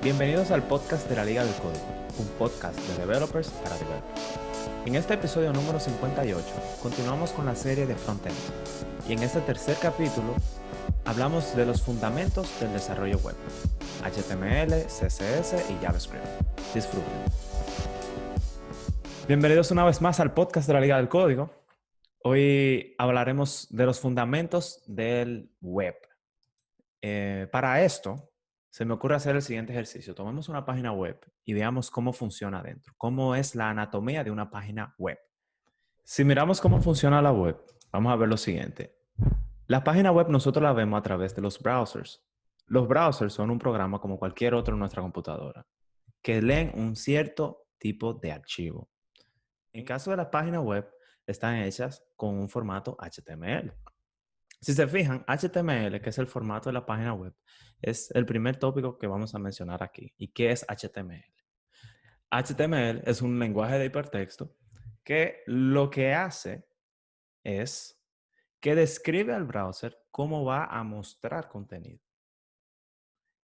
Bienvenidos al podcast de la Liga del Código, un podcast de developers para developers. En este episodio número 58 continuamos con la serie de Frontend y en este tercer capítulo hablamos de los fundamentos del desarrollo web, HTML, CSS y JavaScript. Disfruten. Bienvenidos una vez más al podcast de la Liga del Código. Hoy hablaremos de los fundamentos del web. Para esto, se me ocurre hacer el siguiente ejercicio. Tomemos una página web y veamos cómo funciona dentro, cómo es la anatomía de una página web. Si miramos cómo funciona la web, vamos a ver lo siguiente. La página web nosotros la vemos a través de los browsers. Los browsers son un programa como cualquier otro en nuestra computadora, que leen un cierto tipo de archivo. En caso de las páginas web, están hechas con un formato HTML. Si se fijan, HTML, que es el formato de la página web, es el primer tópico que vamos a mencionar aquí. ¿Y qué es HTML? HTML es un lenguaje de hipertexto que lo que hace es que describe al browser cómo va a mostrar contenido.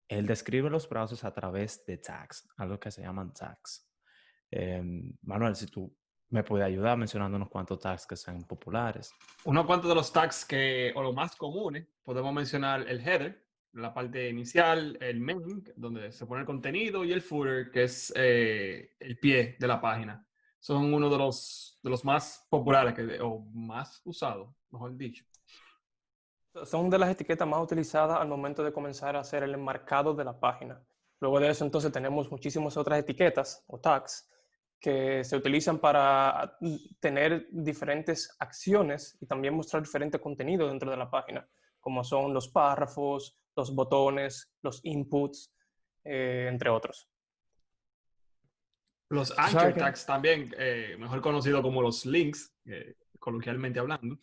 Él describe los browsers a través de tags, algo que se llaman tags. Manuel, si tú me puedes ayudar mencionando unos cuantos tags que sean populares. Unos cuantos de los tags o los más comunes, podemos mencionar el header, la parte inicial, el main, donde se pone el contenido, y el footer, que es el pie de la página. Son uno de los más populares o más usados, mejor dicho. Son de las etiquetas más utilizadas al momento de comenzar a hacer el enmarcado de la página. Luego de eso, entonces, tenemos muchísimas otras etiquetas o tags que se utilizan para tener diferentes acciones y también mostrar diferente contenido dentro de la página, como son los párrafos, los botones, los inputs, entre otros. Los anchor tags también, mejor conocido como los links, coloquialmente hablando.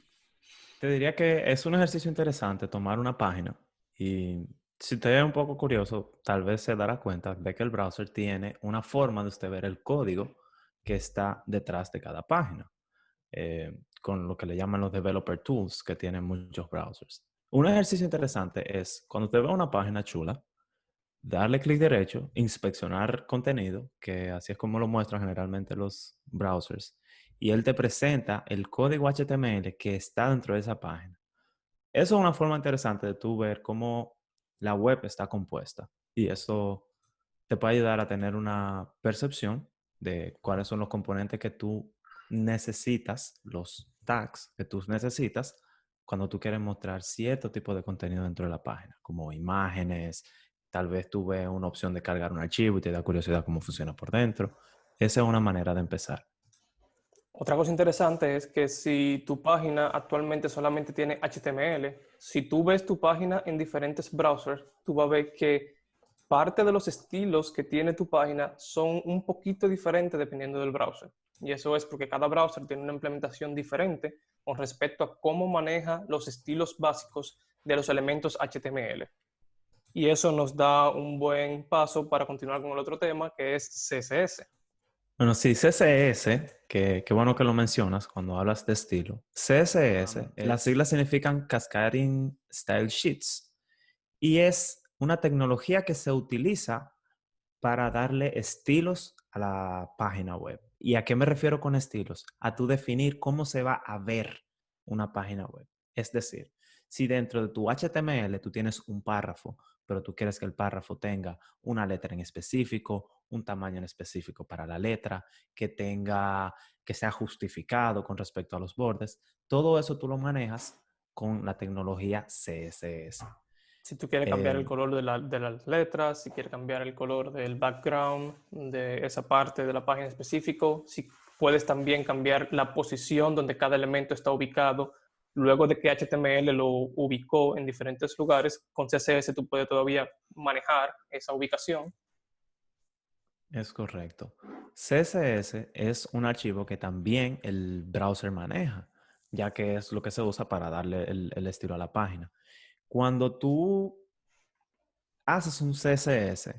Te diría que es un ejercicio interesante tomar una página y si usted es un poco curioso, tal vez se dará cuenta de que el browser tiene una forma de usted ver el código que está detrás de cada página, con lo que le llaman los developer tools que tienen muchos browsers. Un ejercicio interesante es cuando usted ve una página chula, darle clic derecho, inspeccionar contenido, que así es como lo muestran generalmente los browsers, y él te presenta el código HTML que está dentro de esa página. Eso es una forma interesante de tú ver cómo la web está compuesta y eso te puede ayudar a tener una percepción de cuáles son los componentes que tú necesitas, los tags que tú necesitas cuando tú quieres mostrar cierto tipo de contenido dentro de la página, como imágenes, tal vez tú ves una opción de cargar un archivo y te da curiosidad cómo funciona por dentro. Esa es una manera de empezar. Otra cosa interesante es que si tu página actualmente solamente tiene HTML, si tú ves tu página en diferentes browsers, tú vas a ver que parte de los estilos que tiene tu página son un poquito diferentes dependiendo del browser. Y eso es porque cada browser tiene una implementación diferente con respecto a cómo maneja los estilos básicos de los elementos HTML. Y eso nos da un buen paso para continuar con el otro tema, que es CSS. Bueno, sí, CSS, que bueno que lo mencionas cuando hablas de estilo. CSS, las siglas significan Cascading Style Sheets y es una tecnología que se utiliza para darle estilos a la página web. ¿Y a qué me refiero con estilos? A tú definir cómo se va a ver una página web. Es decir, si dentro de tu HTML tú tienes un párrafo, pero tú quieres que el párrafo tenga una letra en específico, un tamaño en específico para la letra, que sea justificado con respecto a los bordes, todo eso tú lo manejas con la tecnología CSS. Si tú quieres cambiar el color de las letras, si quieres cambiar el color del background de esa parte de la página específico, si puedes también cambiar la posición donde cada elemento está ubicado. Luego de que HTML lo ubicó en diferentes lugares, con CSS tú puedes todavía manejar esa ubicación. Es correcto. CSS es un archivo que también el browser maneja, ya que es lo que se usa para darle el estilo a la página. Cuando tú haces un CSS,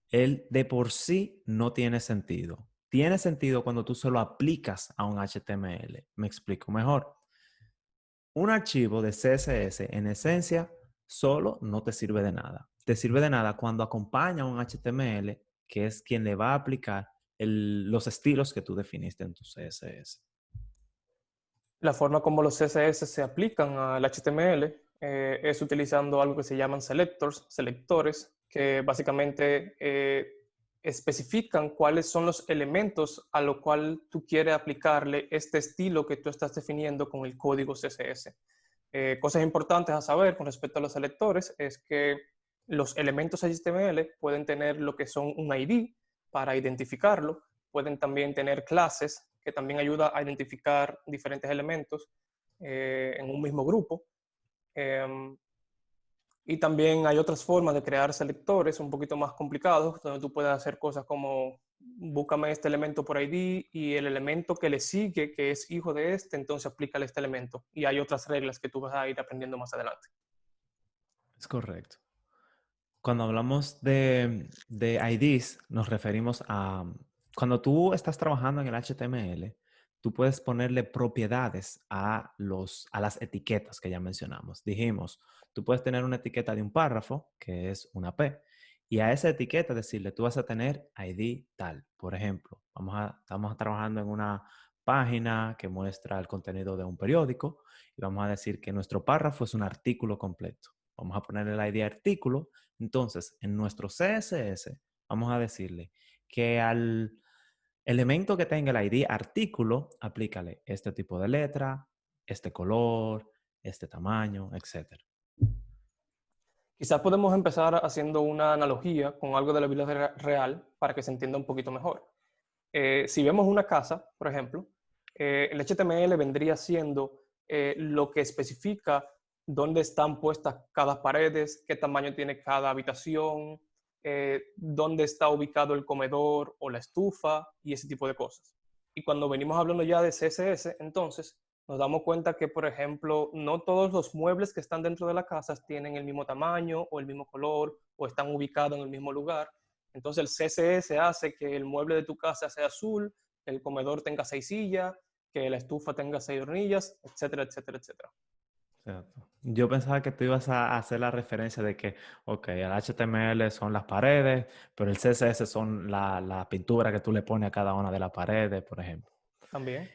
él de por sí no tiene sentido. Tiene sentido cuando tú se lo aplicas a un HTML. Me explico mejor. Un archivo de CSS en esencia solo no te sirve de nada. te sirve de nada cuando acompaña un HTML, que es quien le va a aplicar los estilos que tú definiste en tu CSS. La forma como los CSS se aplican al HTML es utilizando algo que se llaman selectores, que básicamente especifican cuáles son los elementos a lo cual tú quieres aplicarle este estilo que tú estás definiendo con el código CSS. Cosas importantes a saber con respecto a los selectores es que los elementos HTML pueden tener lo que son un ID para identificarlo, pueden también tener clases que también ayuda a identificar diferentes elementos en un mismo grupo. Y también hay otras formas de crear selectores un poquito más complicados, donde tú puedes hacer cosas como búscame este elemento por ID y el elemento que le sigue, que es hijo de este, entonces aplícale este elemento. Y hay otras reglas que tú vas a ir aprendiendo más adelante. Es correcto. Cuando hablamos de IDs, nos referimos a cuando tú estás trabajando en el HTML, tú puedes ponerle propiedades a las etiquetas que ya mencionamos. Dijimos, tú puedes tener una etiqueta de un párrafo, que es una P, y a esa etiqueta decirle, tú vas a tener ID tal. Por ejemplo, estamos trabajando en una página que muestra el contenido de un periódico y vamos a decir que nuestro párrafo es un artículo completo. Vamos a ponerle el ID artículo. Entonces, en nuestro CSS, vamos a decirle que al elemento que tenga el ID artículo, aplícale este tipo de letra, este color, este tamaño, etc. Quizás podemos empezar haciendo una analogía con algo de la vida real para que se entienda un poquito mejor. Si vemos una casa, por ejemplo, el HTML vendría siendo lo que especifica dónde están puestas cada pared, qué tamaño tiene cada habitación, dónde está ubicado el comedor o la estufa y ese tipo de cosas. Y cuando venimos hablando ya de CSS, entonces nos damos cuenta que, por ejemplo, no todos los muebles que están dentro de la casa tienen el mismo tamaño o el mismo color o están ubicados en el mismo lugar. Entonces el CSS hace que el mueble de tu casa sea azul, que el comedor tenga 6 sillas, que la estufa tenga 6 hornillas, etcétera, etcétera, etcétera. Exacto. Yo pensaba que tú ibas a hacer la referencia de que, ok, el HTML son las paredes, pero el CSS son la pintura que tú le pones a cada una de las paredes, por ejemplo. También.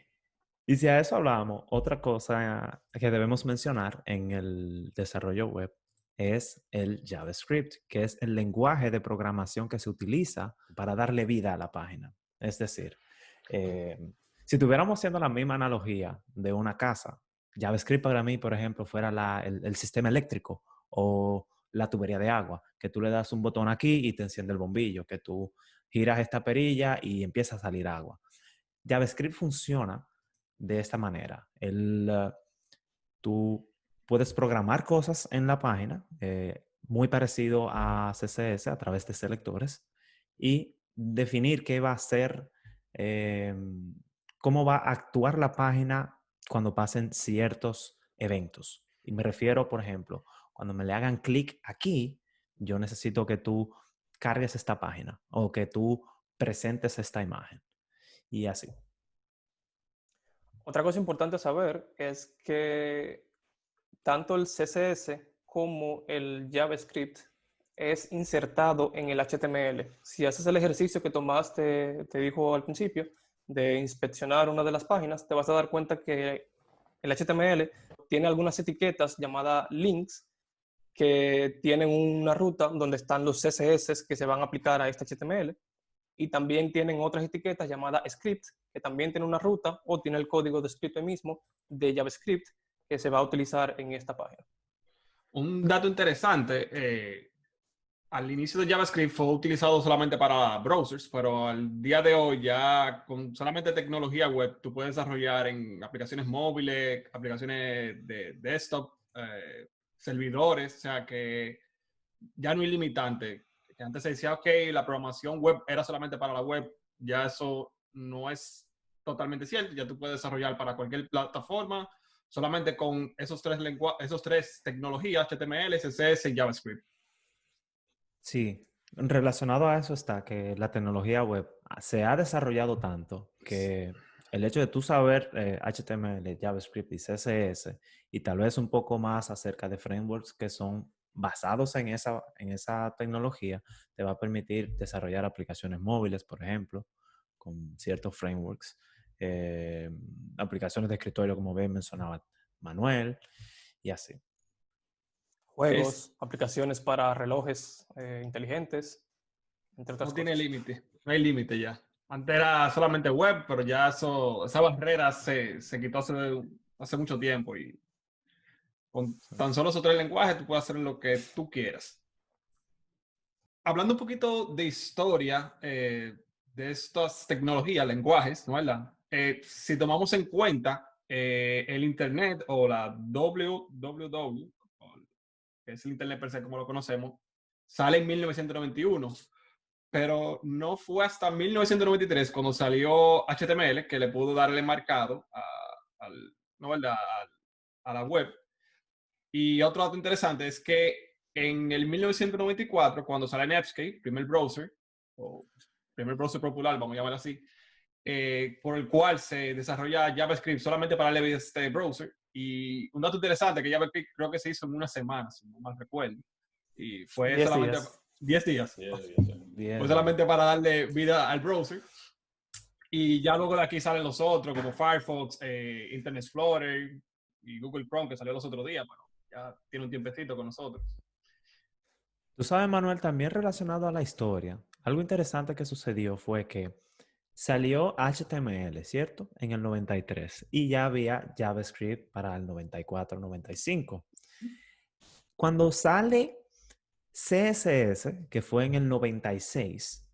Y si a eso hablamos, otra cosa que debemos mencionar en el desarrollo web es el JavaScript, que es el lenguaje de programación que se utiliza para darle vida a la página. Es decir, si tuviéramos haciendo la misma analogía de una casa, JavaScript para mí, por ejemplo, fuera el sistema eléctrico o la tubería de agua, que tú le das un botón aquí y te enciende el bombillo, que tú giras esta perilla y empieza a salir agua. JavaScript funciona de esta manera. Tú puedes programar cosas en la página, muy parecido a CSS a través de selectores, y definir qué va a ser, cómo va a actuar la página cuando pasen ciertos eventos. Y me refiero, por ejemplo, cuando me le hagan clic aquí, yo necesito que tú cargues esta página o que tú presentes esta imagen. Y así. Otra cosa importante a saber es que tanto el CSS como el JavaScript es insertado en el HTML. Si haces el ejercicio que tomaste, te dijo al principio, de inspeccionar una de las páginas, te vas a dar cuenta que el HTML tiene algunas etiquetas llamadas links que tienen una ruta donde están los CSS que se van a aplicar a este HTML. Y también tienen otras etiquetas llamadas script, que también tiene una ruta o tiene el código de script mismo de JavaScript que se va a utilizar en esta página. Un dato interesante, al inicio de JavaScript fue utilizado solamente para browsers, pero al día de hoy ya con solamente tecnología web tú puedes desarrollar en aplicaciones móviles, aplicaciones de desktop, servidores, o sea que ya no es limitante. Que antes se decía, ok, la programación web era solamente para la web, ya eso no es totalmente cierto, ya tú puedes desarrollar para cualquier plataforma, solamente con esos tres tecnologías, HTML, CSS y JavaScript. Sí, relacionado a eso está que la tecnología web se ha desarrollado tanto que el hecho de tú saber HTML, JavaScript y CSS y tal vez un poco más acerca de frameworks que son basados en esa tecnología, te va a permitir desarrollar aplicaciones móviles, por ejemplo, con ciertos frameworks, aplicaciones de escritorio, como bien mencionaba Manuel, y así. Juegos, aplicaciones para relojes inteligentes, entre otras No tiene cosas. límite, no hay límite ya. Antes era solamente web, pero ya esa barrera se quitó hace mucho tiempo y con tan solo esos 3 lenguajes tú puedes hacer lo que tú quieras. Hablando un poquito de historia de estas tecnologías, lenguajes, ¿no es verdad? Si tomamos en cuenta el Internet o la www, que es el Internet per se como lo conocemos, sale en 1991. Pero no fue hasta 1993 cuando salió HTML que le pudo darle marcado ¿no, verdad? A la web. Y otro dato interesante es que en el 1994, cuando sale Netscape, primer browser popular, vamos a llamarlo así, por el cual se desarrolla JavaScript solamente para este browser. Y un dato interesante que JavaScript creo que se hizo en una semana, si no mal recuerdo. Y fue 10 solamente días. 10 días. Bien. Fue solamente para darle vida al browser. Y ya luego de aquí salen los otros, como Firefox, Internet Explorer y Google Chrome, que salió los otros días. Bueno, ya tiene un tiempecito con nosotros. Tú sabes, Manuel, también relacionado a la historia, algo interesante que sucedió fue que salió HTML, ¿cierto? En el 93 y ya había JavaScript para el 94, 95. Cuando sale CSS, que fue en el 96,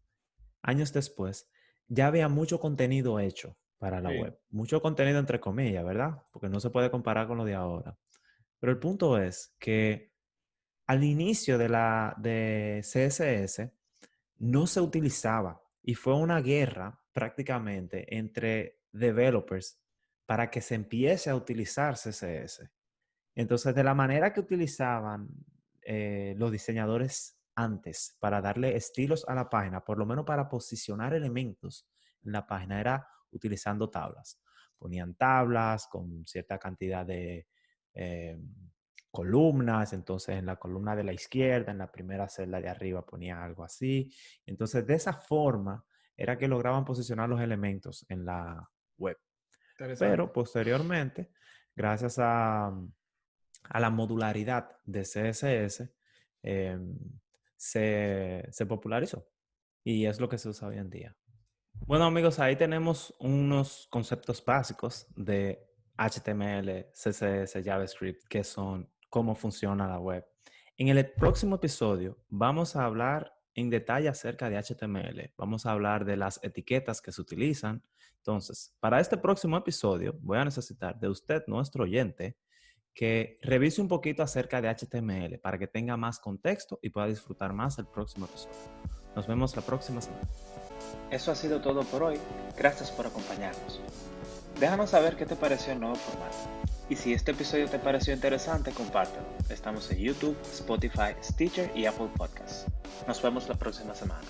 años después, ya había mucho contenido hecho para la Sí. web. Mucho contenido entre comillas, ¿verdad? Porque no se puede comparar con lo de ahora. Pero el punto es que al inicio de CSS no se utilizaba y fue una guerra prácticamente entre developers para que se empiece a utilizar CSS. Entonces, de la manera que utilizaban los diseñadores antes para darle estilos a la página, por lo menos para posicionar elementos en la página, era utilizando tablas. Ponían tablas con cierta cantidad de columnas, entonces en la columna de la izquierda, en la primera celda de arriba ponía algo así. Entonces, de esa forma era que lograban posicionar los elementos en la web. Pero posteriormente, gracias a la modularidad de CSS, se popularizó y es lo que se usa hoy en día. Bueno, amigos, ahí tenemos unos conceptos básicos de HTML, CSS, JavaScript, que son cómo funciona la web. En el próximo episodio vamos a hablar en detalle acerca de HTML. Vamos a hablar de las etiquetas que se utilizan. Entonces, para este próximo episodio voy a necesitar de usted, nuestro oyente, que revise un poquito acerca de HTML para que tenga más contexto y pueda disfrutar más el próximo episodio. Nos vemos la próxima semana. Eso ha sido todo por hoy. Gracias por acompañarnos. Déjanos saber qué te pareció el nuevo formato. Y si este episodio te pareció interesante, compártelo. Estamos en YouTube, Spotify, Stitcher y Apple Podcasts. Nos vemos la próxima semana.